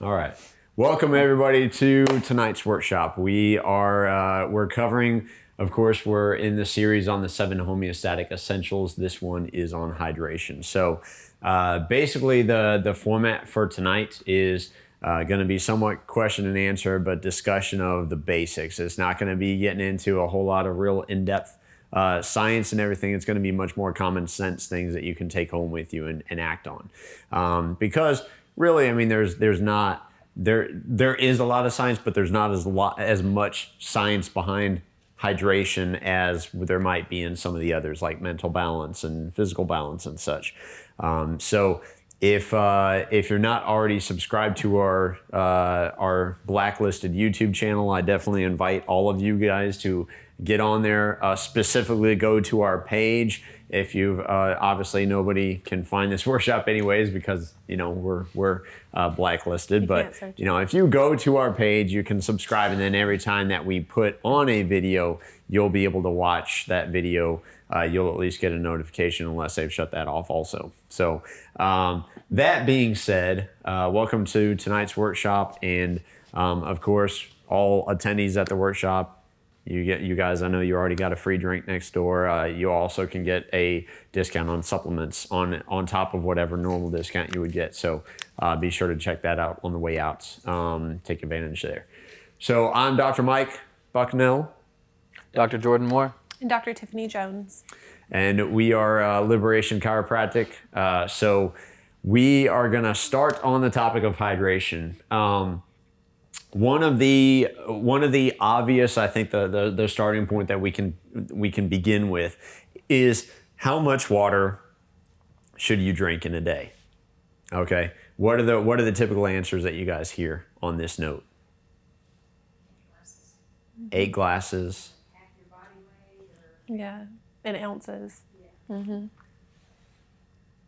All right. Welcome everybody to tonight's workshop. We're covering, of course, we're in the series on the 7 homeostatic essentials. This one is on hydration. So basically the format for tonight is going to be somewhat question and answer, but discussion of the basics. It's not going to be getting into a whole lot of real in-depth science and everything. It's going to be much more common sense things that you can take home with you and act on. Because really, I mean, there is a lot of science, but there's not as much science behind hydration as there might be in some of the others, like mental balance and physical balance and such. So if you're not already subscribed to our blacklisted YouTube channel, I definitely invite all of you guys to get on there. Specifically, go to our page. If you've obviously nobody can find this workshop anyways because we're blacklisted. But if you go to our page, you can subscribe, and then every time that we put on a video, you'll be able to watch that video. You'll at least get a notification unless they've shut that off also. So that being said, welcome to tonight's workshop, and of course, all attendees at the workshop. You guys, I know you already got a free drink next door. You also can get a discount on supplements on top of whatever normal discount you would get. So be sure to check that out on the way out. Take advantage there. So I'm Dr. Mike Bucknell. Dr. Jordan Moore. And Dr. Tiffany Jones. And we are Liberation Chiropractic. So we are going to start on the topic of hydration. One of the obvious, I think the starting point that we can begin with is how much water should you drink in a day? Okay, what are the typical answers that you guys hear on this note? 8 glasses. Half your body weight, or Yeah, in ounces. yeah. Mm-hmm.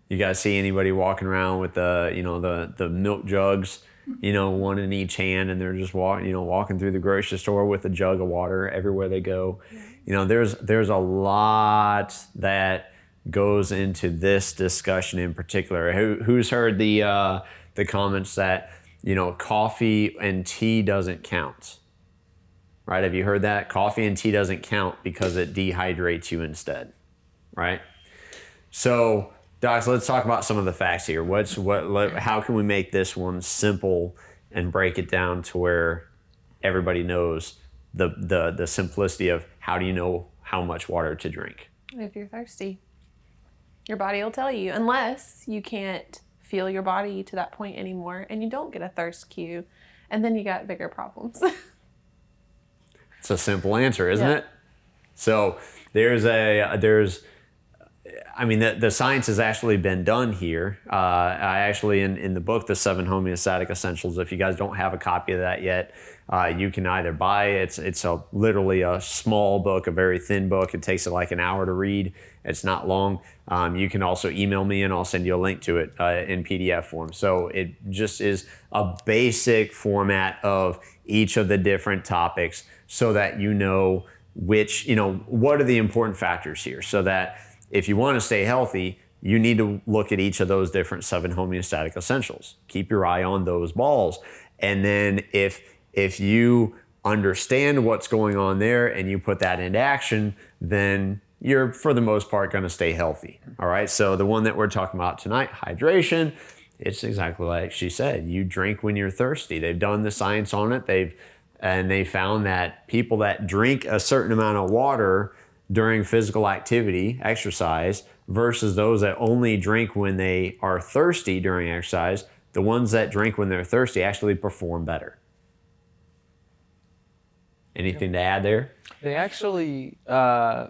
You guys see anybody walking around with the milk jugs? 1 in each hand, and they're just walking through the grocery store with a jug of water everywhere they go. There's a lot that goes into this discussion in particular. Who's heard the comments that coffee and tea doesn't count? Right? Have you heard that? Coffee and tea doesn't count because it dehydrates you instead. Right? So, Docs, let's talk about some of the facts here. How can we make this one simple and break it down to where everybody knows the simplicity of how do you know how much water to drink? If you're thirsty, your body will tell you, unless you can't feel your body to that point anymore and you don't get a thirst cue, and then you got bigger problems. It's a simple answer, isn't Yeah. it? So the science has actually been done here. I actually, in the book, The 7 Homeostatic Essentials, if you guys don't have a copy of that yet, you can either buy it. It's literally a small book, a very thin book. It takes like an hour to read. It's not long. You can also email me and I'll send you a link to it in PDF form. So it just is a basic format of each of the different topics so that what are the important factors here, so that if you want to stay healthy, you need to look at each of those different 7 homeostatic essentials. Keep your eye on those balls. And then if you understand what's going on there and you put that into action, then you're, for the most part, going to stay healthy. All right. So the one that we're talking about tonight, hydration, it's exactly like she said. You drink when you're thirsty. They've done the science on it. They found that people that drink a certain amount of water during physical activity, exercise, versus those that only drink when they are thirsty during exercise, the ones that drink when they're thirsty actually perform better. Anything to add there? They actually, my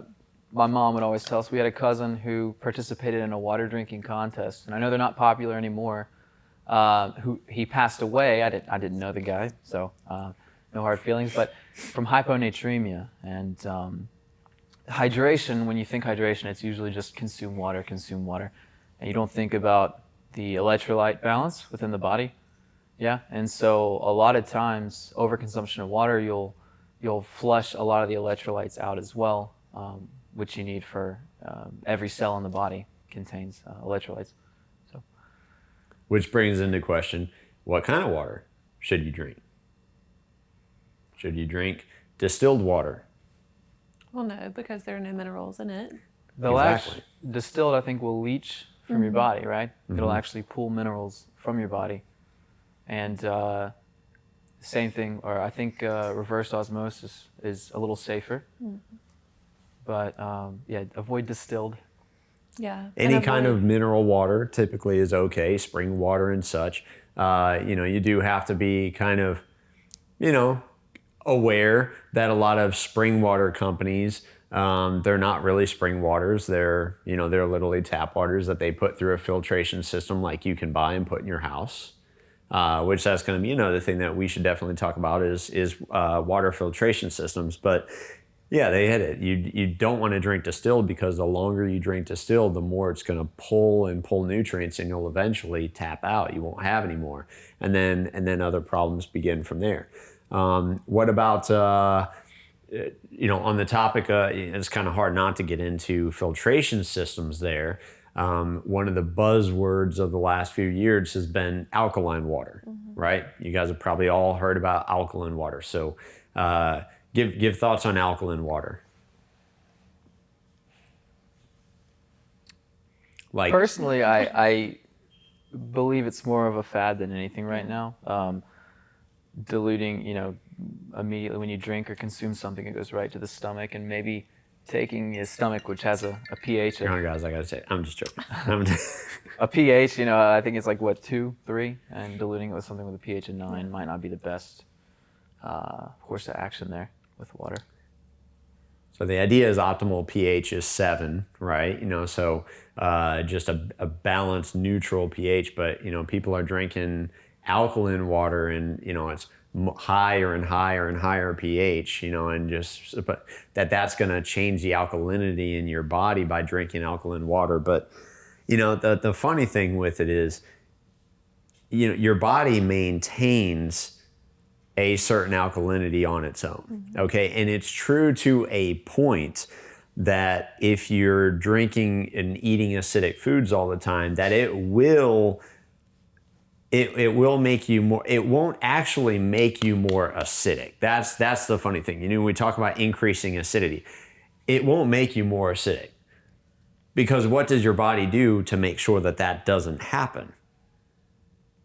mom would always tell us, we had a cousin who participated in a water drinking contest, and I know they're not popular anymore. He passed away. I didn't know the guy, so no hard feelings, but from hyponatremia. And hydration, when you think hydration, it's usually just consume water, and you don't think about the electrolyte balance within the body. Yeah, and so a lot of times, overconsumption of water, you'll flush a lot of the electrolytes out as well, which you need for every cell in the body contains electrolytes. So, Which brings into question, what kind of water? should you drink? Should you drink distilled water? Well, no, because there are no minerals in it. They'll Exactly. distilled, I think, will leach from your body, right? It'll actually pull minerals from your body. And same thing, or I think reverse osmosis is a little safer. But yeah, avoid distilled. Yeah. Any And kind avoid- of mineral water typically is okay, spring water and such. You do have to be kind of, aware that a lot of spring water companies, they're not really spring waters. They're literally tap waters that they put through a filtration system like you can buy and put in your house. Which that's going to be another thing that we should definitely talk about is water filtration systems. But yeah, they hit it. You don't want to drink distilled because the longer you drink distilled, the more it's going to pull nutrients, and you'll eventually tap out. You won't have any more, and then other problems begin from there. What about on the topic? It's kind of hard not to get into filtration systems there. One of the buzzwords of the last few years has been alkaline water, right? You guys have probably all heard about alkaline water. So give thoughts on alkaline water. Like Personally, I believe it's more of a fad than anything right now. Diluting, immediately when you drink or consume something, it goes right to the stomach, and maybe taking your stomach, which has a pH Come on, of, guys, I gotta say, I'm just joking. a pH, I think it's like 2, 3, and diluting it with something with a pH of 9 might not be the best course of action there with water. So the idea is optimal pH is 7, right? So just a balanced neutral pH, but people are drinking alkaline water, and it's higher and higher and higher pH, and but that's going to change the alkalinity in your body by drinking alkaline water. But the funny thing with it is, your body maintains a certain alkalinity on its own. Okay, and it's true to a point that if you're drinking and eating acidic foods all the time, that it will make you more. It won't actually make you more acidic. That's the funny thing. When we talk about increasing acidity, it won't make you more acidic, because what does your body do to make sure that doesn't happen?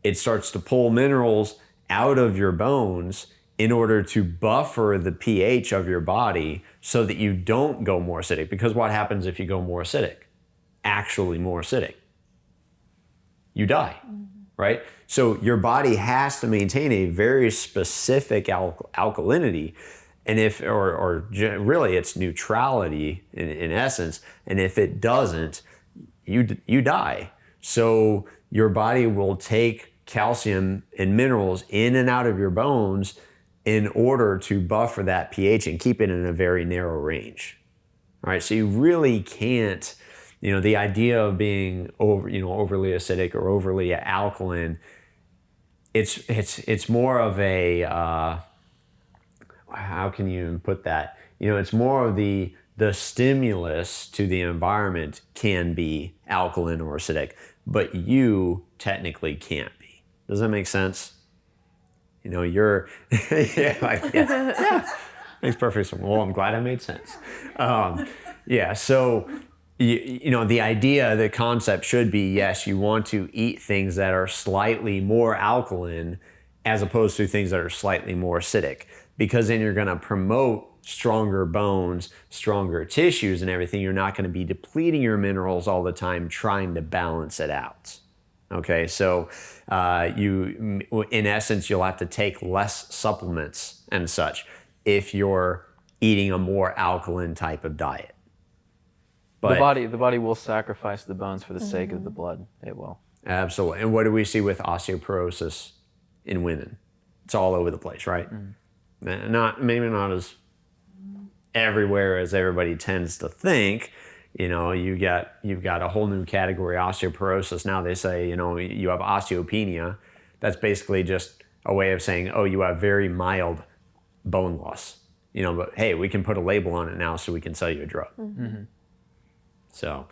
It starts to pull minerals out of your bones in order to buffer the pH of your body so that you don't go more acidic. Because what happens if you go more acidic? Actually more acidic. You die, right? So your body has to maintain a very specific alkalinity, and really it's neutrality in essence. And if it doesn't, you die. So your body will take calcium and minerals in and out of your bones in order to buffer that pH and keep it in a very narrow range. All right, so you really can't, the idea of being overly acidic or overly alkaline, it's more of a how can you even put that? It's more of the stimulus to the environment can be alkaline or acidic, but you technically can't be. Does that make sense? You're yeah, makes perfect sense. Well, I'm glad I made sense. So the idea, the concept should be, yes, you want to eat things that are slightly more alkaline as opposed to things that are slightly more acidic, because then you're going to promote stronger bones, stronger tissues and everything. You're not going to be depleting your minerals all the time trying to balance it out. Okay, so in essence, you'll have to take less supplements and such if you're eating a more alkaline type of diet. But The body will sacrifice the bones for the sake of the blood. It will. Absolutely. And what do we see with osteoporosis in women? It's all over the place, right? Maybe not as everywhere as everybody tends to think. You've got a whole new category, osteoporosis. Now they say, you have osteopenia. That's basically just a way of saying, oh, you have very mild bone loss. But hey, we can put a label on it now so we can sell you a drug. So,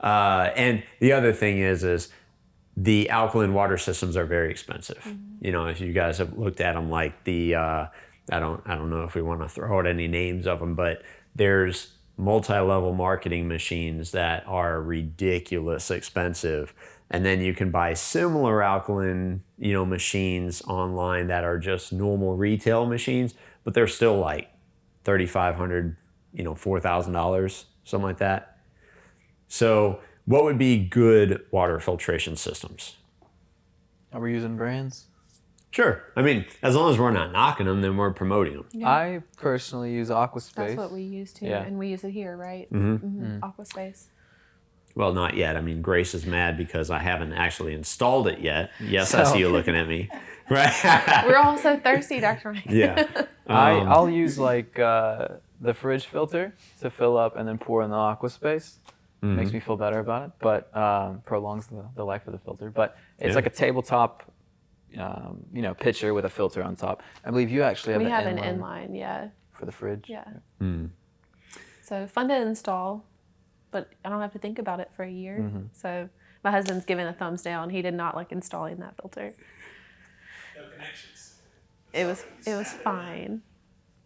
and the other thing is the alkaline water systems are very expensive. You know, if you guys have looked at them, like the I don't know if we want to throw out any names of them, but there's multi-level marketing machines that are ridiculous expensive, and then you can buy similar alkaline, you know, machines online that are just normal retail machines, but they're still like $3,500, you know, $4,000, something like that. So what would be good water filtration systems? Are we using brands? Sure. I mean, as long as we're not knocking them, then we're promoting them. Yeah. I personally use Aquaspace. That's what we use too, Yeah. and we use it here, right? Aquaspace. Well, not yet. I mean, Grace is mad because I haven't actually installed it yet. Yes, I So- see you looking at me. Right. We're all so thirsty, Dr. Mike. Yeah. I'll use like the fridge filter to fill up and then pour in the Aquaspace. Makes me feel better about it, but prolongs the life of the filter. But it's Yeah. like a tabletop, you know, pitcher with a filter on top. I believe you actually have We have an inline inline, yeah. for the fridge. Yeah. So fun to install, but I don't have to think about it for a year. So my husband's given a thumbs down. He did not like installing that filter. No connections. It was fine.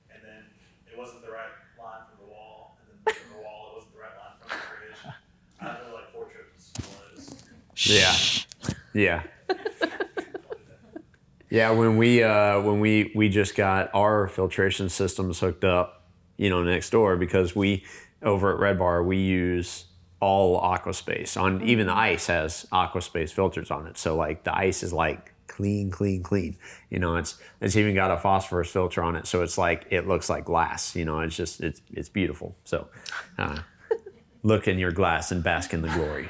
And then it wasn't the right line from the wall, and then from the wall it wasn't the right line from the fridge. I had to do like 4 trips to one of those. Yeah. Yeah, when we just got our filtration systems hooked up, you know, next door, because we over at Red Bar we use all Aquaspace. On even the ice has Aquaspace filters on it. So like the ice is like clean. You know, it's even got a phosphorus filter on it, so it's like it looks like glass. You know, it's just it's beautiful. So look in your glass and bask in the glory.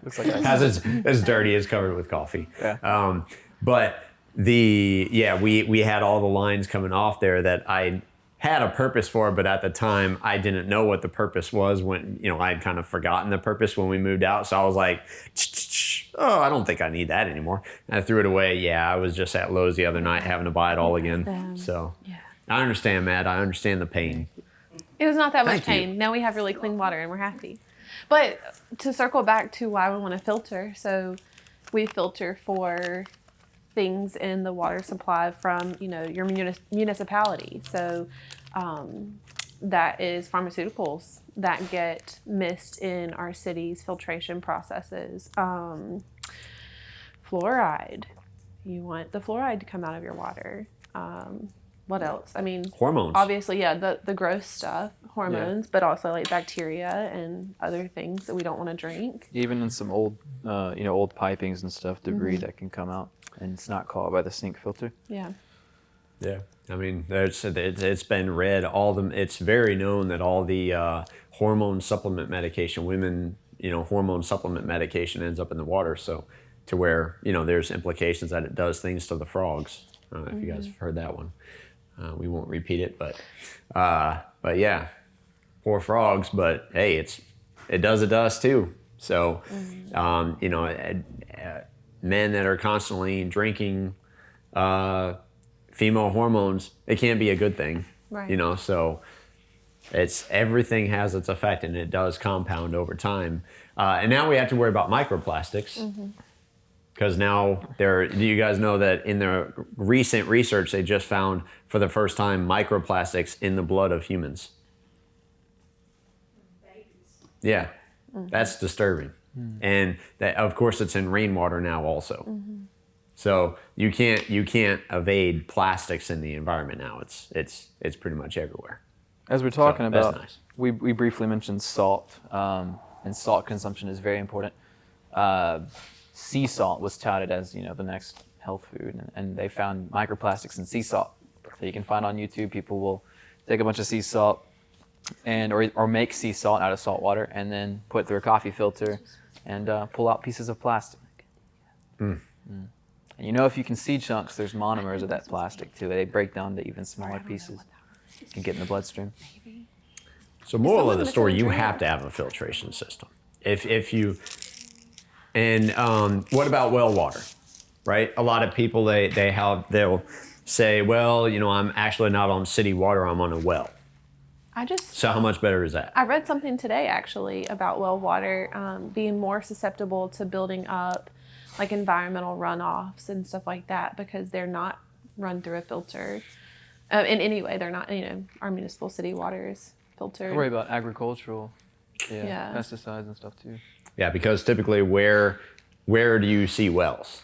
Looks like I As dirty as covered with coffee. Yeah. But we had all the lines coming off there that I had a purpose for, but at the time I didn't know what the purpose was. When, you know, I'd kind of forgotten the purpose when we moved out, so I was like, oh, I don't think I need that anymore, and I threw it away. Yeah, I was just at Lowe's the other night having to buy it all again. So Yeah. I understand, Matt. I understand the pain. It was not that much Thank you. pain. Now we have really clean water and we're happy. But to circle back to why we want to filter, so we filter for things in the water supply from, you know, your municipality. So that is pharmaceuticals that get missed in our city's filtration processes. Fluoride. You want the fluoride to come out of your water. What else? I mean, Hormones. obviously, yeah, the gross stuff, hormones, but also like bacteria and other things that we don't want to drink. even in some old, you know, old pipings and stuff, debris that can come out, and it's not caught by the sink filter. Yeah. Yeah, I mean, it's been read it's very known that all the hormone supplement medication, women, you know, hormone supplement medication ends up in the water. So to where, you know, there's implications that it does things to the frogs. I don't know if you guys have heard that one. We won't repeat it, but yeah, poor frogs. But hey, it does it to us too. So, you know, men that are constantly drinking female hormones, it can't be a good thing. Right. You know, so everything has its effect, and it does compound over time. And now we have to worry about microplastics. Because now do you guys know that in the recent research, they just found for the first time microplastics in the blood of humans? Yeah, that's disturbing. And that, of course, it's in rainwater now also. So you can't evade plastics in the environment now. It's pretty much everywhere. As we're talking So, that's about, nice. we briefly mentioned salt, and salt consumption is very important. Sea salt was touted as, you know, the next health food, and they found microplastics in sea salt. So you can find on YouTube, people will take a bunch of sea salt or make sea salt out of salt water and then put it through a coffee filter and pull out pieces of plastic. And you know, if you can see chunks, there's monomers of that plastic too. They break down to even smaller pieces and get in the bloodstream. So moral of someone the gonna story, you filter it? have to have a filtration system. If you, and what about well water, right? A lot of people, they'll say, well, you know, I'm actually not on city water, I'm on a well. So how much better is that? I read something today actually about well water being more susceptible to building up like environmental runoffs and stuff like that because they're not run through a filter. In any way, they're not, our municipal city water is filtered. I worry about agricultural Yeah. pesticides and stuff too. Yeah, because typically where do you see wells?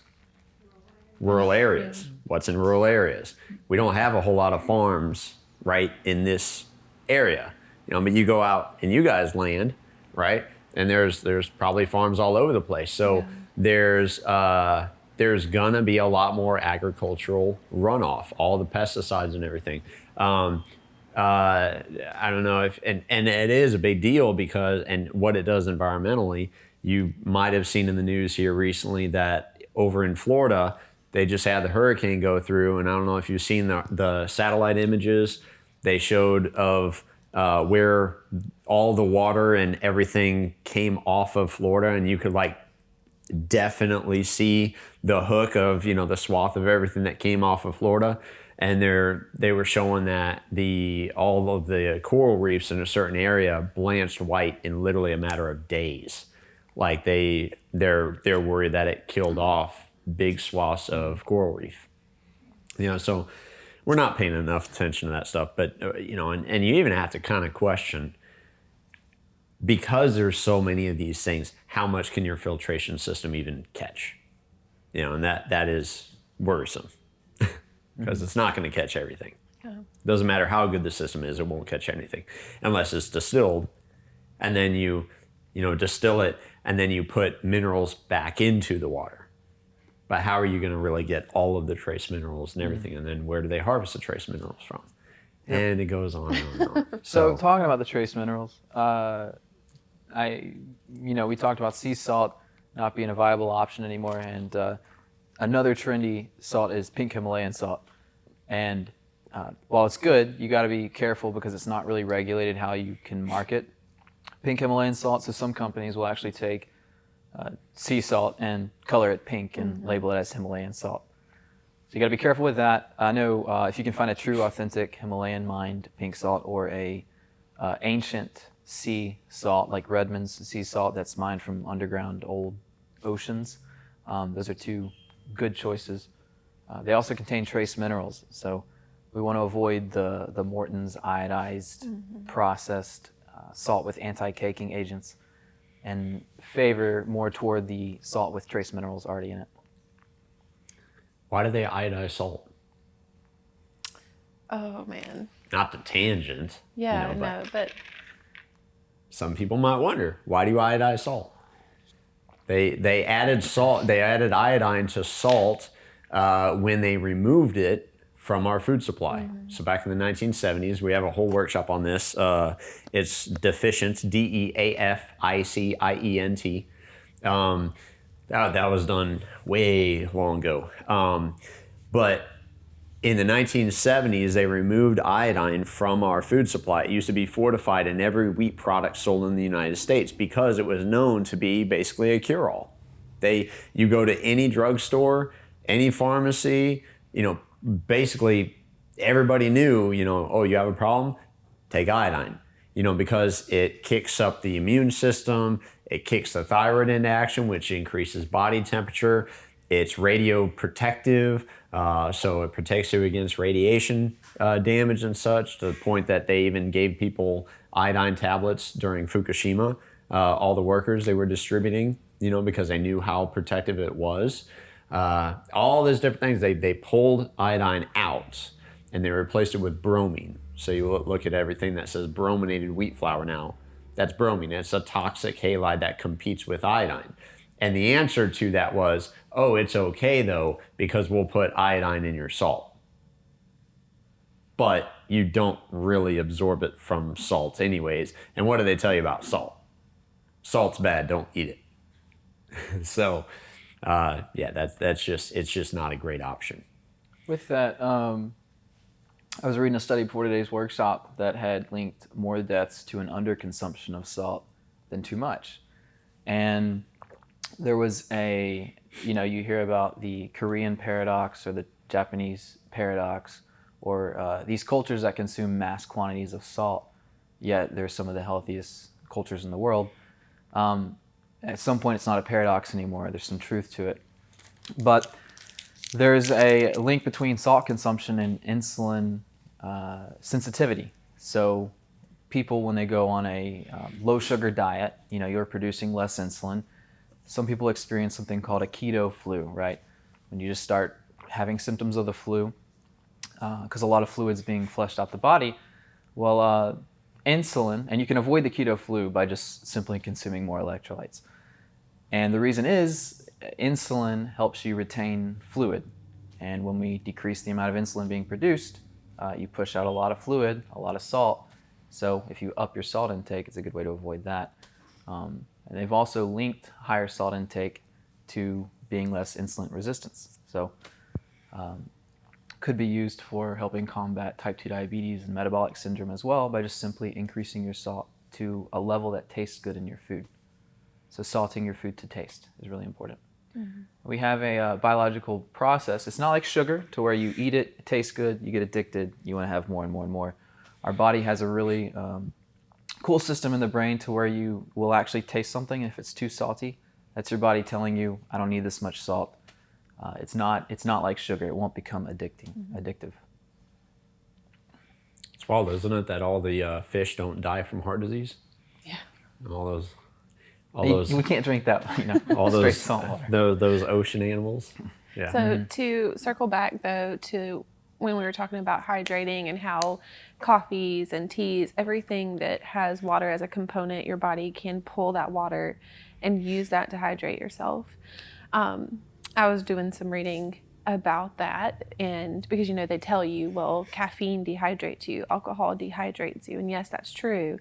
Rural areas. What's in rural areas? We don't have a whole lot of farms right in this area. But you go out in you guys' land, right? And there's probably farms all over the place. So there's gonna be a lot more agricultural runoff, all the pesticides and everything. I don't know if, and it is a big deal because, and what it does environmentally, you might have seen in the news here recently that over in Florida, they just had the hurricane go through, and I don't know if you've seen the satellite images they showed of where all the water and everything came off of Florida, and you could like definitely see the hook of the swath of everything that came off of Florida, and they were showing that all of the coral reefs in a certain area blanched white in literally a matter of days. Like they're worried that it killed off big swaths of coral reef. So we're not paying enough attention to that stuff, but and you even have to kind of question, because there's so many of these things, how much can your filtration system even catch? And that is worrisome because it's not going to catch everything. Doesn't matter how good the system is, it won't catch anything unless it's distilled, and then you distill it, and then you put minerals back into the water. But how are you going to really get all of the trace minerals and everything? And then where do they harvest the trace minerals from? And it goes on and on. And on. So talking about the trace minerals, we talked about sea salt not being a viable option anymore, and another trendy salt is pink Himalayan salt. And while it's good, you got to be careful because it's not really regulated how you can market pink Himalayan salt. So some companies will actually take sea salt and color it pink and label it as Himalayan salt. So you got to be careful with that. I know if you can find a true, authentic Himalayan mined pink salt or a ancient sea salt like Redmond's sea salt that's mined from underground old oceans, those are two good choices. They also contain trace minerals, so we want to avoid the Morton's iodized processed salt with anti-caking agents and favor more toward the salt with trace minerals already in it. Why do they iodize salt? Oh man. Not the tangent. Yeah, but some people might wonder, why do you iodize salt? They added salt. They added iodine to salt when they removed it from our food supply. So back in the 1970s, we have a whole workshop on this. It's deficient, DEAFICIENT. That was done way long ago. But in the 1970s, they removed iodine from our food supply. It used to be fortified in every wheat product sold in the United States because it was known to be basically a cure-all. You go to any drugstore, any pharmacy, basically everybody knew, oh, you have a problem? Take iodine, because it kicks up the immune system, it kicks the thyroid into action, which increases body temperature. It's radioprotective, so it protects you against radiation damage and such, to the point that they even gave people iodine tablets during Fukushima, all the workers they were distributing, because they knew how protective it was. All those different things, they pulled iodine out and they replaced it with bromine. So you look at everything that says brominated wheat flour now, that's bromine. It's a toxic halide that competes with iodine. And the answer to that was, oh, it's okay though, because we'll put iodine in your salt. But you don't really absorb it from salt anyways. And what do they tell you about salt? Salt's bad, don't eat it. So, it's just not a great option. With that, I was reading a study before today's workshop that had linked more deaths to an underconsumption of salt than too much. And there was you hear about the Korean paradox or the Japanese paradox, or these cultures that consume mass quantities of salt. yet they're some of the healthiest cultures in the world. At some point, it's not a paradox anymore. There's some truth to it. But there's a link between salt consumption and insulin sensitivity. So people, when they go on a low sugar diet, you're producing less insulin. Some people experience something called a keto flu, right? When you just start having symptoms of the flu, because a lot of fluid's being flushed out the body. Well, insulin, and you can avoid the keto flu by just simply consuming more electrolytes. And the reason is insulin helps you retain fluid. And when we decrease the amount of insulin being produced, you push out a lot of fluid, a lot of salt. So if you up your salt intake, it's a good way to avoid that. And they've also linked higher salt intake to being less insulin resistance. So could be used for helping combat type 2 diabetes and metabolic syndrome as well by just simply increasing your salt to a level that tastes good in your food. So salting your food to taste is really important. Mm-hmm. We have a biological process. It's not like sugar to where you eat it, it tastes good, you get addicted, you want to have more and more and more. Our body has a really cool system in the brain to where you will actually taste something if it's too salty. That's your body telling you, I don't need this much salt. It's not like sugar. It won't become addictive. It's wild, isn't it, that all the fish don't die from heart disease? Yeah. And all those. We can't drink that, all straight those salt water. those ocean animals. Yeah. So to circle back though to when we were talking about hydrating and how coffees and teas, everything that has water as a component, your body can pull that water and use that to hydrate yourself. I was doing some reading about that, and because they tell you, well, caffeine dehydrates you, alcohol dehydrates you, and yes, that's true.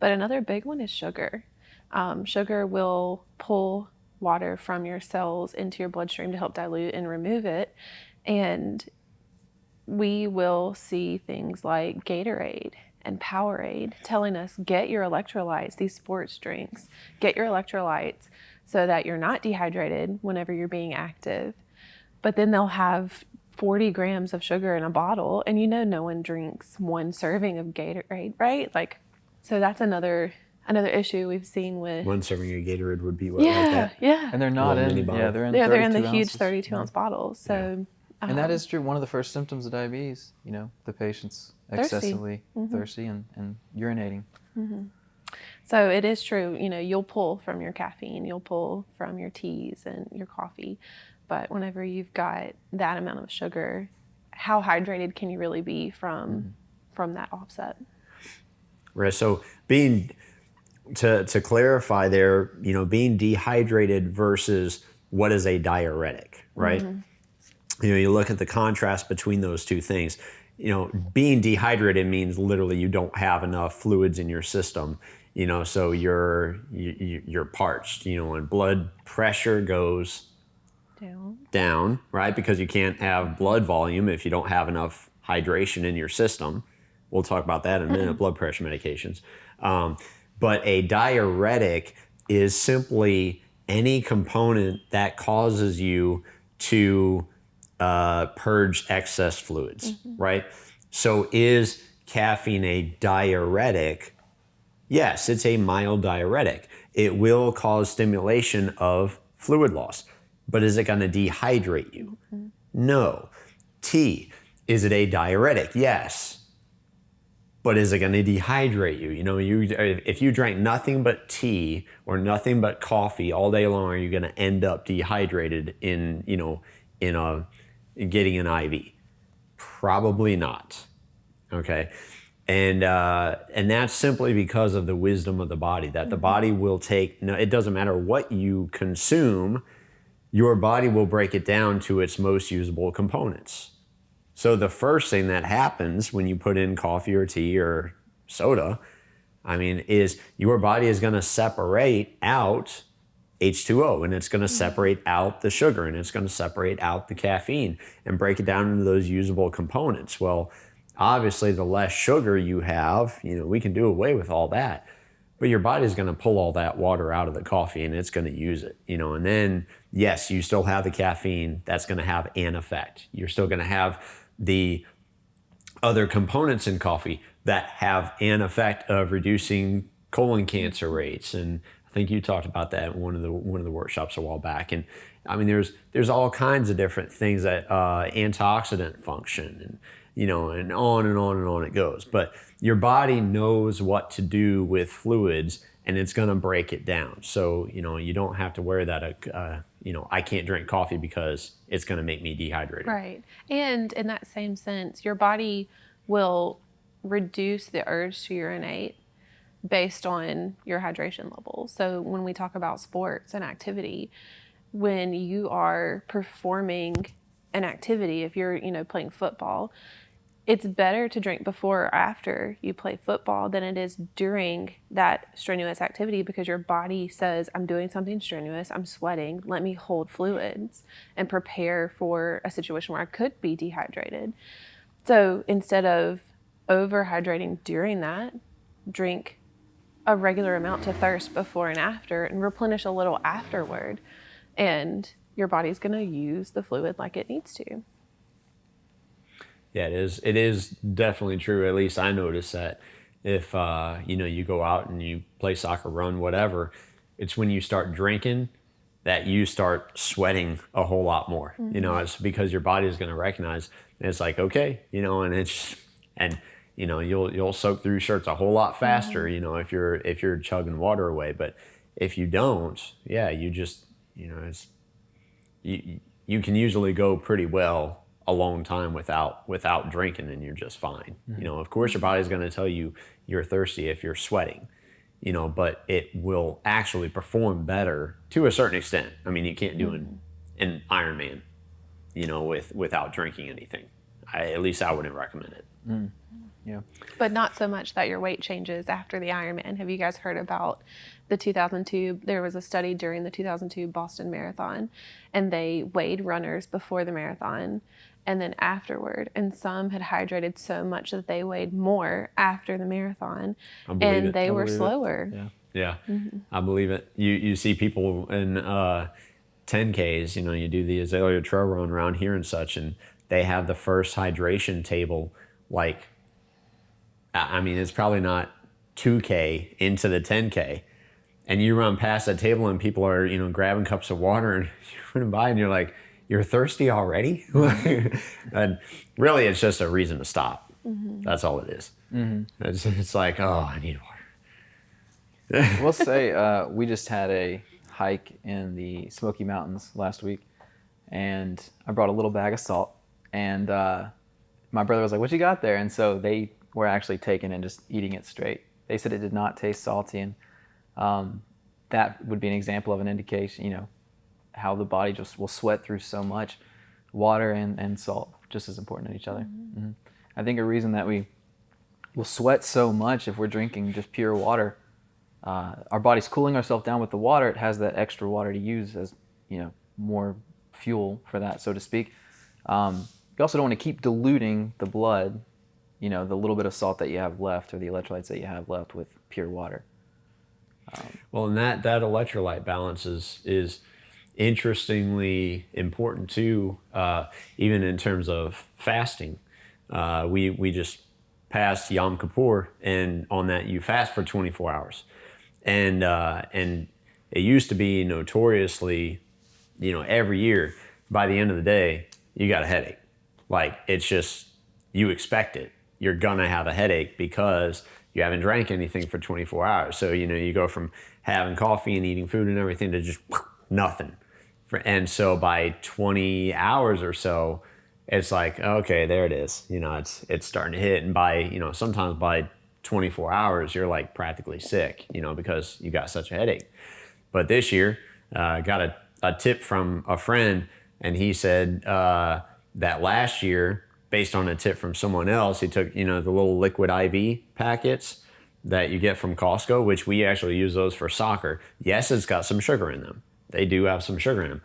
But another big one is sugar. Sugar will pull water from your cells into your bloodstream to help dilute and remove it, and we will see things like Gatorade and Powerade telling us, get your electrolytes, these sports drinks, get your electrolytes so that you're not dehydrated whenever you're being active. But then they'll have 40 grams of sugar in a bottle, and no one drinks one serving of Gatorade, right? So that's another issue we've seen with one serving of Gatorade would be what, like that? Yeah. And they're not in, they're in the 32 huge ounces. 32 ounce bottles. So and that is true. One of the first symptoms of diabetes, the patient's excessively thirsty and urinating. Mm-hmm. So it is true, you'll pull from your caffeine, you'll pull from your teas and your coffee, but whenever you've got that amount of sugar, how hydrated can you really be from that offset? Right. So to clarify there, being dehydrated versus what is a diuretic, right? Mm-hmm. You look at the contrast between those two things. Being dehydrated means literally you don't have enough fluids in your system. So you're parched, and blood pressure goes down, right? Because you can't have blood volume if you don't have enough hydration in your system. We'll talk about that in a minute, blood pressure medications. But a diuretic is simply any component that causes you to purge excess fluids, right? So is caffeine a diuretic? Yes, it's a mild diuretic. It will cause stimulation of fluid loss, but is it going to dehydrate you? No. Tea, is it a diuretic? Yes. But is it going to dehydrate you? If you drank nothing but tea or nothing but coffee all day long, are you going to end up dehydrated in getting an IV? Probably not. Okay. And that's simply because of the wisdom of the body, that the body will it doesn't matter what you consume, your body will break it down to its most usable components. So the first thing that happens when you put in coffee or tea or soda, is your body is going to separate out H2O, and it's going to separate out the sugar, and it's going to separate out the caffeine and break it down into those usable components. Well, obviously, the less sugar you have, we can do away with all that. But your body's going to pull all that water out of the coffee and it's going to use it, and then, yes, you still have the caffeine. That's going to have an effect. You're still going to have the other components in coffee, that have an effect of reducing colon cancer rates. And I think you talked about that in one of the workshops a while back. And I mean, there's all kinds of different things that antioxidant function, and and on and on and on it goes. But your body knows what to do with fluids, and it's going to break it down. So you don't have to worry that I can't drink coffee because it's going to make me dehydrated. Right. And in that same sense, your body will reduce the urge to urinate based on your hydration levels. So when we talk about sports and activity, when you are performing an activity, if you're playing football, it's better to drink before or after you play football than it is during that strenuous activity, because your body says, I'm doing something strenuous, I'm sweating, let me hold fluids and prepare for a situation where I could be dehydrated. So instead of overhydrating during that, drink a regular amount to thirst before and after, and replenish a little afterward, and your body's going to use the fluid like it needs to. Yeah, it is definitely true. At least I notice that if you go out and you play soccer, run, whatever, it's when you start drinking that you start sweating a whole lot more. It's because your body is going to recognize, and it's like, okay, and you'll soak through shirts a whole lot faster, if you're chugging water away. But if you don't, yeah, you just it's you can usually go pretty well a long time without drinking, and you're just fine. Of course your body's going to tell you you're thirsty if you're sweating, but it will actually perform better to a certain extent. I mean, you can't do an Ironman, without drinking anything. At least I wouldn't recommend it. Yeah. But not so much that your weight changes after the Ironman. Have you guys heard about the 2002? There was a study during the 2002 Boston Marathon, and they weighed runners before the marathon and then afterward. And some had hydrated so much that they weighed more after the marathon, and they were slower. Yeah, I believe it. You see people in 10Ks, you do the Azalea Trail Run around here and such, and they have the first hydration table, like, I mean, it's probably not 2K into the 10K, and you run past that table and people are, grabbing cups of water, and you're running by and you're like, you're thirsty already? And really, it's just a reason to stop. That's all it is. It's like, oh, I need water. We'll say we just had a hike in the Smoky Mountains last week, and I brought a little bag of salt, and my brother was like, what you got there? And so they were actually taking and just eating it straight. They said it did not taste salty, and that would be an example of an indication, how the body just will sweat through so much. Water and salt, just as important in each other. I think a reason that we will sweat so much if we're drinking just pure water, our body's cooling ourselves down with the water. It has that extra water to use as, more fuel for that, so to speak. You also don't want to keep diluting the blood, the little bit of salt that you have left or the electrolytes that you have left with pure water. Well, and that electrolyte balance is interestingly important too, even in terms of fasting. We just passed Yom Kippur, and on that you fast for 24 hours. And it used to be notoriously, every year by the end of the day, you got a headache. Like, it's just, you expect it. You're gonna have a headache because you haven't drank anything for 24 hours. So, you go from having coffee and eating food and everything to just nothing. And so by 20 hours or so, it's like, okay, there it is. It's starting to hit. And by, sometimes by 24 hours, you're like practically sick, because you got such a headache. But this year, got a tip from a friend, and he said that last year, based on a tip from someone else, he took, the little liquid IV packets that you get from Costco, which we actually use those for soccer. Yes, it's got some sugar in them. They do have some sugar in them.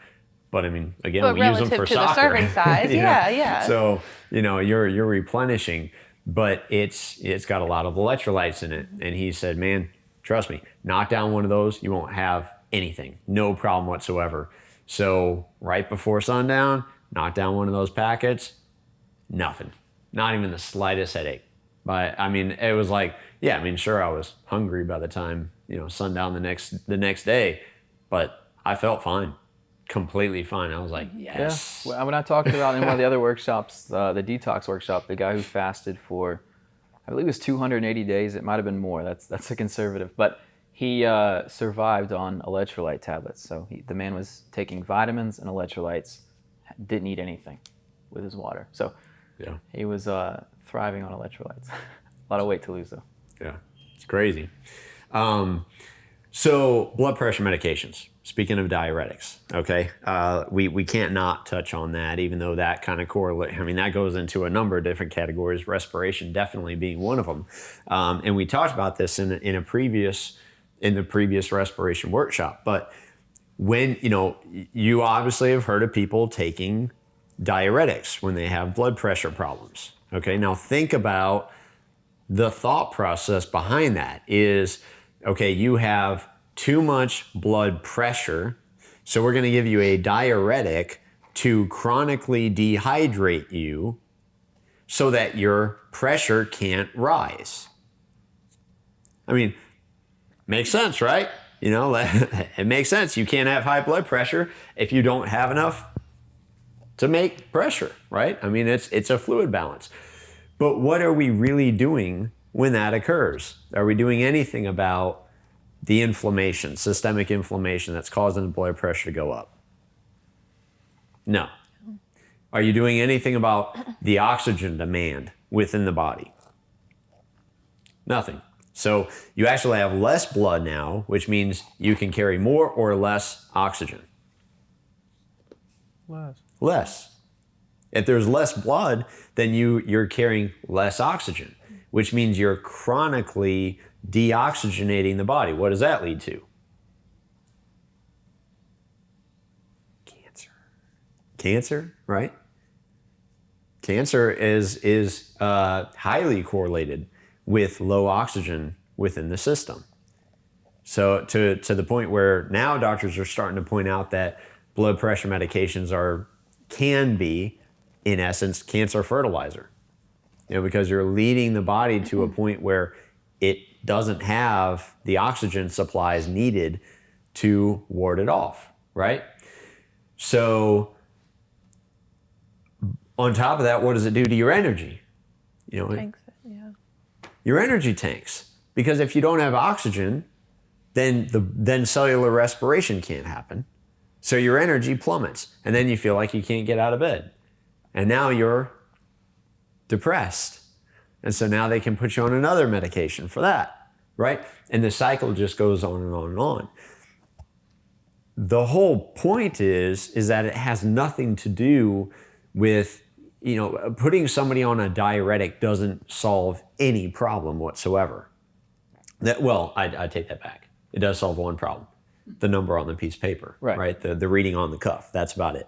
But I mean, again, we use them for to soccer. The serving size, yeah. So, you're replenishing, but it's got a lot of electrolytes in it. And he said, man, trust me, knock down one of those, you won't have anything. No problem whatsoever. So right before sundown, knock down one of those packets, nothing. Not even the slightest headache I mean, it was like, yeah, I mean, sure, I was hungry by the time, sundown the next day, but I felt fine, completely fine. I was like, yes. Yeah. When I talked about in one of the other workshops, the detox workshop, the guy who fasted for, I believe it was 280 days. It might have been more. That's a conservative, but he survived on electrolyte tablets. So the man was taking vitamins and electrolytes, didn't eat anything with his water. So Yeah. he was thriving on electrolytes. A lot of weight to lose though. Yeah. It's crazy. So blood pressure medications, speaking of diuretics, okay, we can't not touch on that, even though that kind of correlates. I mean, that goes into a number of different categories, respiration definitely being one of them. And we talked about this in the previous respiration workshop. But when, you obviously have heard of people taking diuretics when they have blood pressure problems. Okay, now think about the thought process behind that is, okay, you have too much blood pressure, so we're going to give you a diuretic to chronically dehydrate you so that your pressure can't rise. I mean, makes sense, right? It makes sense. You can't have high blood pressure if you don't have enough to make pressure, right? I mean, it's a fluid balance. But what are we really doing when that occurs? Are we doing anything about the inflammation, systemic inflammation that's causing the blood pressure to go up? No. Are you doing anything about the oxygen demand within the body? Nothing. So you actually have less blood now, which means you can carry more or less oxygen. Less. If there's less blood, then you're carrying less oxygen, which means you're chronically deoxygenating the body. What does that lead to? Cancer, right? Cancer is highly correlated with low oxygen within the system. So to the point where now doctors are starting to point out that blood pressure medications can be, in essence, cancer fertilizer. Because you're leading the body to a point where it doesn't have the oxygen supplies needed to ward it off, right? So on top of that, what does it do to your energy? Tanks it, yeah. Your energy tanks. Because if you don't have oxygen, then cellular respiration can't happen. So your energy plummets, and then you feel like you can't get out of bed. And now you're depressed. And so now they can put you on another medication for that, right? And the cycle just goes on and on and on. The whole point is that it has nothing to do with, putting somebody on a diuretic doesn't solve any problem whatsoever. I take that back. It does solve one problem. The number on the piece of paper, right? The reading on the cuff, that's about it.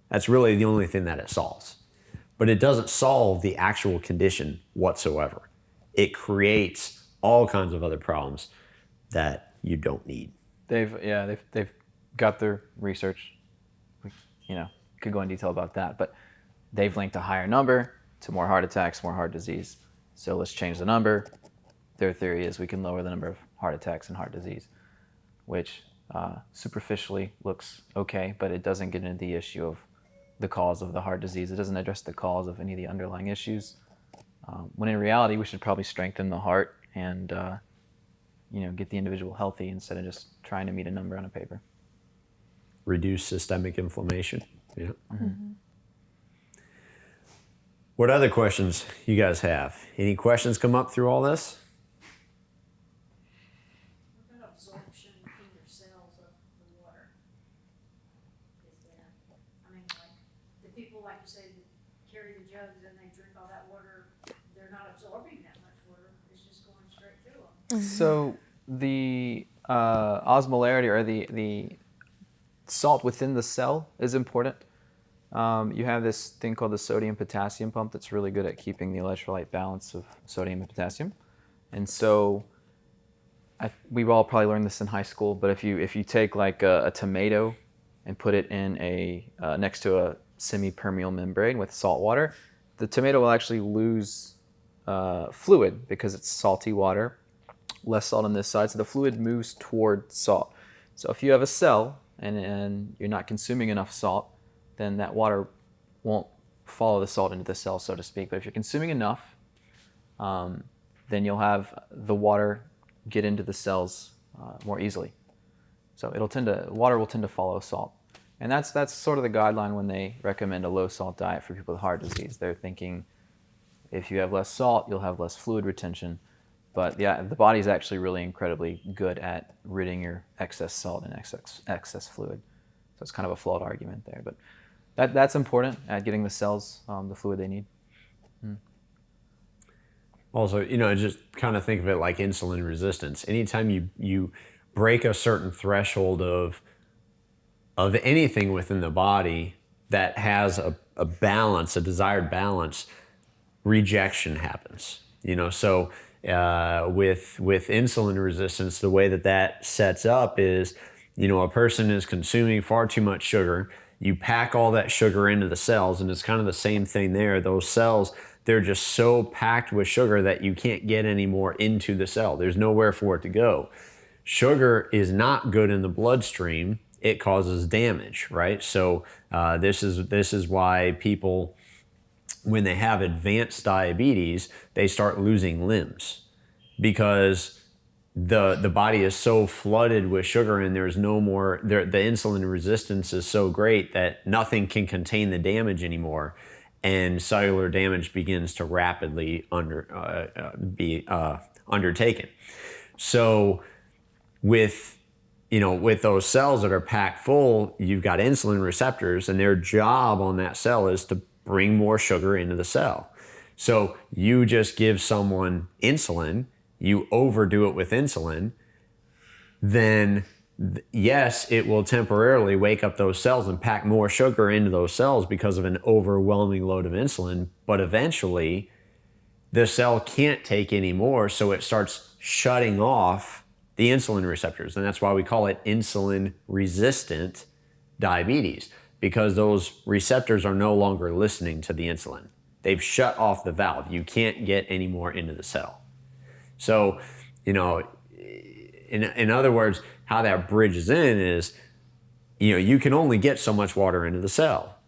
That's really the only thing that it solves. But it doesn't solve the actual condition whatsoever. It creates all kinds of other problems that you don't need. They've got their research. Could go in detail about that, but they've linked a higher number to more heart attacks, more heart disease. So let's change the number. Their theory is we can lower the number of heart attacks and heart disease, which superficially looks okay, but it doesn't get into the issue of the cause of the heart disease. It doesn't address the cause of any of the underlying issues. When in reality, we should probably strengthen the heart and get the individual healthy instead of just trying to meet a number on a paper. Reduce systemic inflammation. Yeah. Mm-hmm. What other questions you guys have? Any questions come up through all this? What about absorption in your cells of the water? Is that, the people, like you say, that carry the jugs and they drink all that water, they're not absorbing that much water. It's just going straight through them. So the osmolarity, or the salt within the cell, is important. You have this thing called the sodium-potassium pump that's really good at keeping the electrolyte balance of sodium and potassium. And so we've all probably learned this in high school, but if you take like a tomato and put it in next to a semi-permeable membrane with salt water, the tomato will actually lose fluid because it's salty water, less salt on this side, so the fluid moves toward salt. So if you have a cell and you're not consuming enough salt, then that water won't follow the salt into the cell, so to speak. But if you're consuming enough, then you'll have the water get into the cells more easily. So water will tend to follow salt. And that's sort of the guideline when they recommend a low salt diet for people with heart disease. They're thinking if you have less salt, you'll have less fluid retention. But yeah, the body's actually really incredibly good at ridding your excess salt and excess fluid. So it's kind of a flawed argument there. But that's important at getting the cells the fluid they need. Also, just kind of think of it like insulin resistance. Anytime you break a certain threshold of anything within the body that has a balance, a desired balance, rejection happens. So with insulin resistance, the way that sets up is, a person is consuming far too much sugar. You pack all that sugar into the cells, and it's kind of the same thing there. Those cells, they're just so packed with sugar that you can't get any more into the cell. There's nowhere for it to go. Sugar is not good in the bloodstream. It causes damage, right? So this is why people, when they have advanced diabetes, they start losing limbs, because the body is so flooded with sugar and there's no more, the insulin resistance is so great that nothing can contain the damage anymore, and cellular damage begins to rapidly be undertaken. So with those cells that are packed full, you've got insulin receptors, and their job on that cell is to bring more sugar into the cell. So you just give someone insulin, you overdo it with insulin, then yes, it will temporarily wake up those cells and pack more sugar into those cells because of an overwhelming load of insulin, but eventually the cell can't take any more, so it starts shutting off the insulin receptors, and that's why we call it insulin resistant diabetes, because those receptors are no longer listening to the insulin. They've shut off the valve. You can't get any more into the cell. So, in other words, how that bridges in is, you can only get so much water into the cell.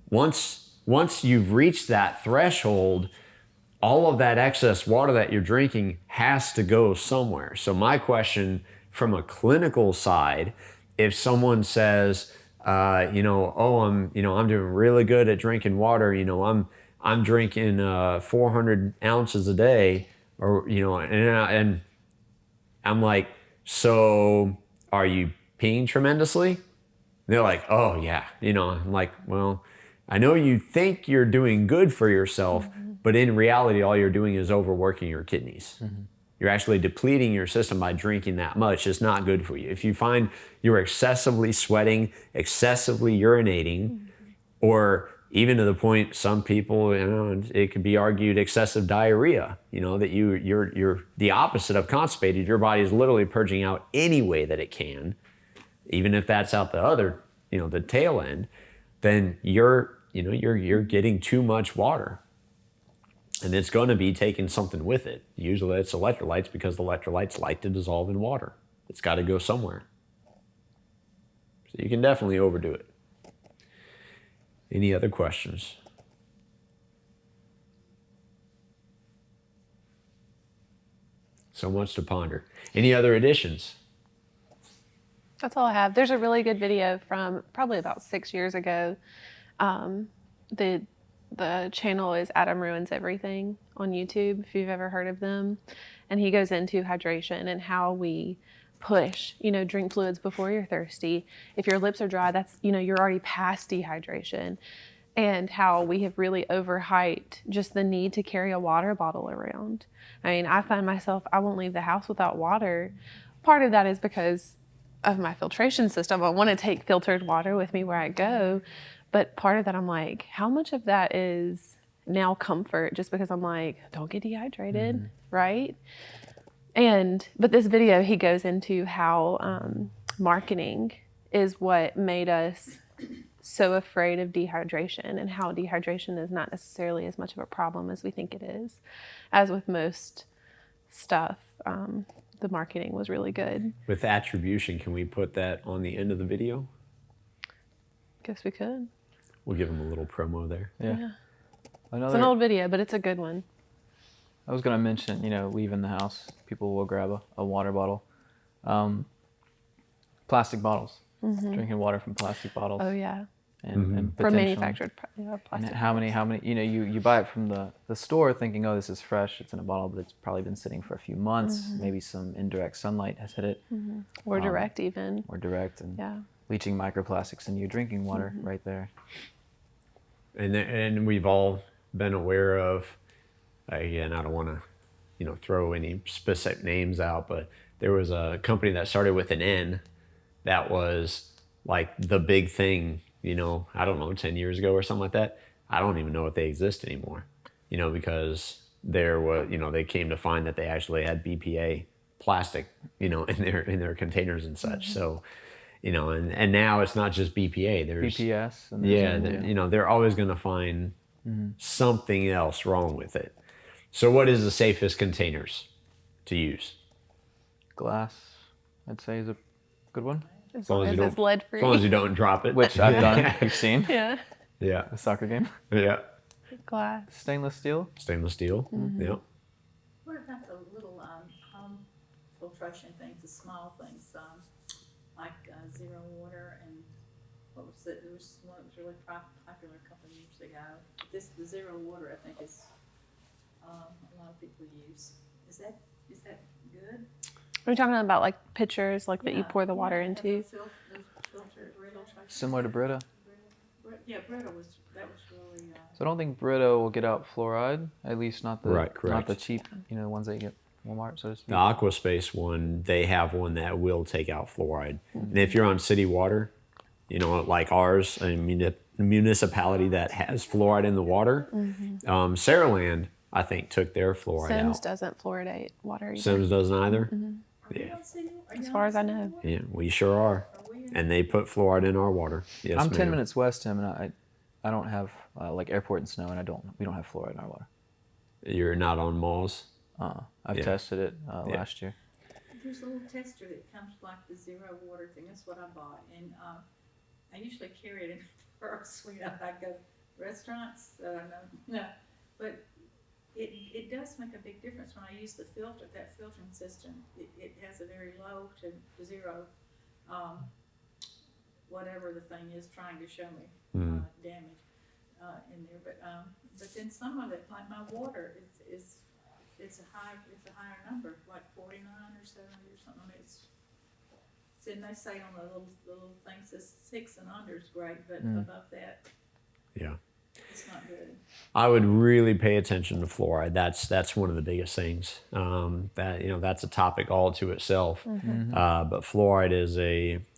Once you've reached that threshold, all of that excess water that you're drinking has to go somewhere. So my question from a clinical side, if someone says, I'm doing really good at drinking water, I'm drinking 400 ounces a day, or and I'm like, so are you peeing tremendously? They're like, oh yeah, I'm like, well, I know you think you're doing good for yourself, but in reality, all you're doing is overworking your kidneys. Mm-hmm. You're actually depleting your system by drinking that much. It's not good for you. If you find you're excessively sweating, excessively urinating, or even to the point, some people, it could be argued excessive diarrhea, that you're the opposite of constipated. Your body is literally purging out any way that it can, even if that's out the other, the tail end, then you're getting too much water. And it's going to be taking something with it. Usually it's electrolytes, because the electrolytes like to dissolve in water. It's got to go somewhere. So you can definitely overdo it. Any other questions? So much to ponder. Any other additions? That's all I have. There's a really good video from probably about 6 years ago. The channel is Adam Ruins Everything on YouTube, if you've ever heard of them. And he goes into hydration and how we push, drink fluids before you're thirsty. If your lips are dry, that's, you're already past dehydration. And how we have really overhyped just the need to carry a water bottle around. I mean, I find myself, I won't leave the house without water. Part of that is because of my filtration system. I want to take filtered water with me where I go. But part of that, I'm like, how much of that is now comfort, just because I'm like, don't get dehydrated, right? But this video, he goes into how marketing is what made us so afraid of dehydration and how dehydration is not necessarily as much of a problem as we think it is. As with most stuff, the marketing was really good. With attribution, can we put that on the end of the video? Guess we could. We'll give them a little promo there. Yeah. It's an old video, but it's a good one. I was going to mention, leaving the house, people will grab a water bottle. Plastic bottles. Drinking water from plastic bottles. Oh, yeah. And From potentially- manufactured plastic. And how many, you buy it from the store thinking, oh, this is fresh, it's in a bottle, but it's probably been sitting for a few months. Maybe some indirect sunlight has hit it. Or direct even. Or direct, and Yeah. leaching microplastics into your drinking water right there. And we've all been aware of, again, I don't want to, throw any specific names out, but there was a company that started with an N that was like the big thing, I don't know, 10 years ago or something like that. I don't even know if they exist anymore, because there was, they came to find that they actually had BPA plastic, in their containers and such. So, and now it's not just BPA. There's BPS. And they're always going to find something else wrong with it. So what is the safest containers to use? Glass, I'd say, is a good one. As long long as as you it's lead free. As long as you don't drop it. Which I've done. You've seen Yeah. Yeah. the soccer game. Yeah. Glass. Stainless steel. Stainless steel. Yeah. What about the little home filtration things, the small things, like zero water and what was it? There was one that was really popular a couple of years ago. The zero water, I think, is a lot of people use. Is that good? Are we talking about like pitchers, like that you Yeah. pour the water into? Filtered Similar to Brita. Yeah, Brita was really. So I don't think Brita will get out fluoride, at least not the Right, correct. not the cheap, the ones that you get at Walmart, so to speak. The Aquaspace one, they have one that will take out fluoride. And if you're on city water, like ours, a municipality that has fluoride in the water, Saraland, I think, took their fluoride Sims out. doesn't fluoridate water either. Sims doesn't either? Yeah. As far as I know. Yeah, we sure are. And they put fluoride in our water. Yes, I'm 10 ma'am. minutes west, Tim, and I don't have like airport and snow, and we don't have fluoride in our water. You're not on malls? I've Yeah. tested it last year. There's a little tester that comes like the zero water thing. That's what I bought, and I usually carry it in purse when I go to restaurants. No, but it does make a big difference when I use the filter. That filtering system, it has a very low to zero, whatever the thing is trying to show me damage in there. But then some of it, like my water, it's a higher number, like 49 or 70 or something. I mean, and they say on the little things it's 6 and under is great, but above that, Yeah. it's not good. I would really pay attention to fluoride. That's one of the biggest things. That's a topic all to itself. But fluoride is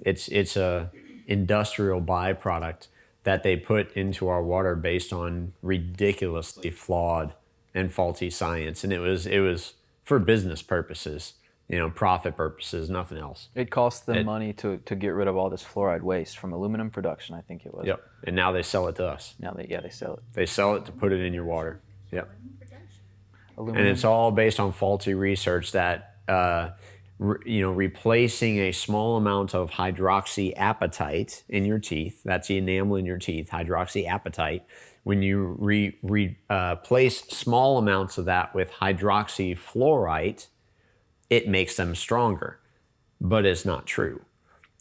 it's a industrial byproduct that they put into our water based on ridiculously flawed and faulty science, and it was for business purposes, profit purposes, nothing else. It costs them money to get rid of all this fluoride waste from aluminum production, I think it was. Yep. And now they sell it to us. Now they sell it. They sell it to put it in your water. Yep. Aluminum. And it's all based on faulty research that, replacing a small amount of hydroxyapatite in your teeth, that's the enamel in your teeth, hydroxyapatite, when you replace small amounts of that with hydroxyfluoride, it makes them stronger. But it's not true.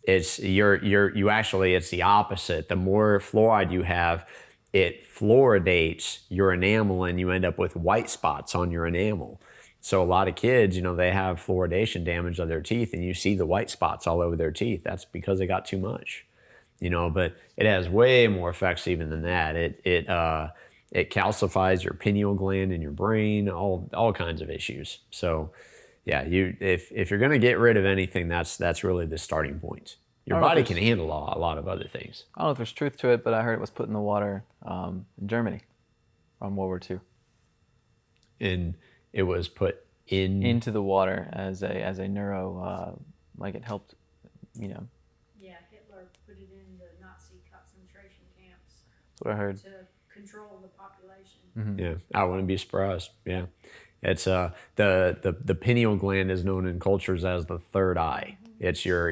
It's it's the opposite. The more fluoride you have, it fluoridates your enamel and you end up with white spots on your enamel. So a lot of kids, they have fluoridation damage on their teeth and you see the white spots all over their teeth. That's because they got too much, but it has way more effects even than that. It calcifies your pineal gland in your brain, all kinds of issues. So yeah, if you're going to get rid of anything, that's really the starting point. Your body can handle a lot of other things. I don't know if there's truth to it, but I heard it was put in the water in Germany from World War II. And it was put into the water as a neuro, like it helped, Yeah, Hitler put it in the Nazi concentration what I heard. to control the population. Yeah, I wouldn't be surprised. Yeah, it's the pineal gland is known in cultures as the third eye. It's your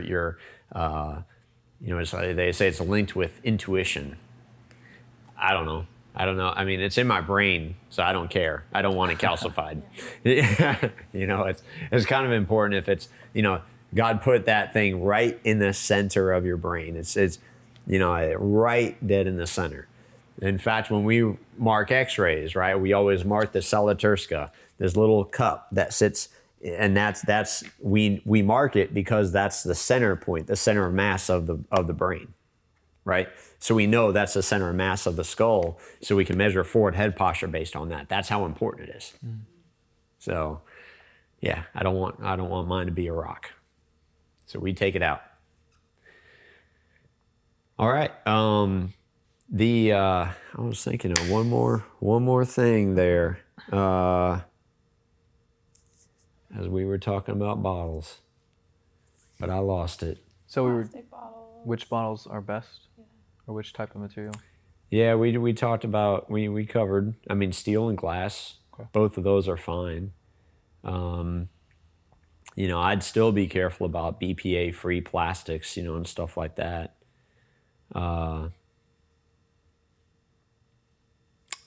it's, they say it's linked with intuition. I don't know. I mean, it's in my brain, so I don't care. I don't want it calcified. It's kind of important if it's, God put that thing right in the center of your brain. It's right dead in the center. In fact, when we mark X-rays, right, we always mark the cella turcica, this little cup that sits, and we mark it because that's the center point, the center of mass of the brain, right? So we know that's the center of mass of the skull, so we can measure forward head posture based on that. That's how important it is. So, yeah, I don't want mine to be a rock. So we take it out. All right. I was thinking of one more thing there. As we were talking about bottles, but I lost it. So Plastic bottles. which bottles are best? Or which type of material? Yeah, we talked about, we covered, I mean, steel and glass, Okay. both of those are fine. I'd still be careful about BPA-free plastics, and stuff like that. I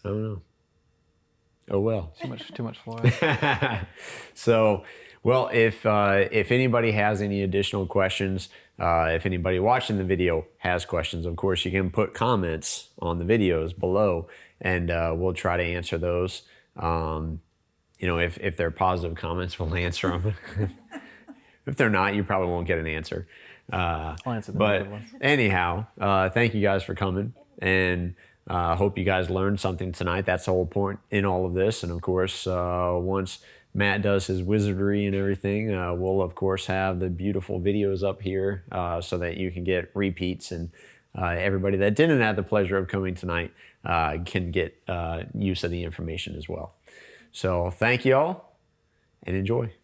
don't know. Oh, well. Too much fluoride. So, well, if anybody has any additional questions, if anybody watching the video has questions, of course, you can put comments on the videos below, and we'll try to answer those. If they're positive comments, we'll answer them. If they're not, you probably won't get an answer. I'll answer the But negative ones. anyhow, thank you guys for coming, and hope you guys learned something tonight. That's the whole point in all of this. And of course, once Matt does his wizardry and everything, we'll of course have the beautiful videos up here so that you can get repeats, and everybody that didn't have the pleasure of coming tonight can get use of the information as well. So thank you all, and enjoy.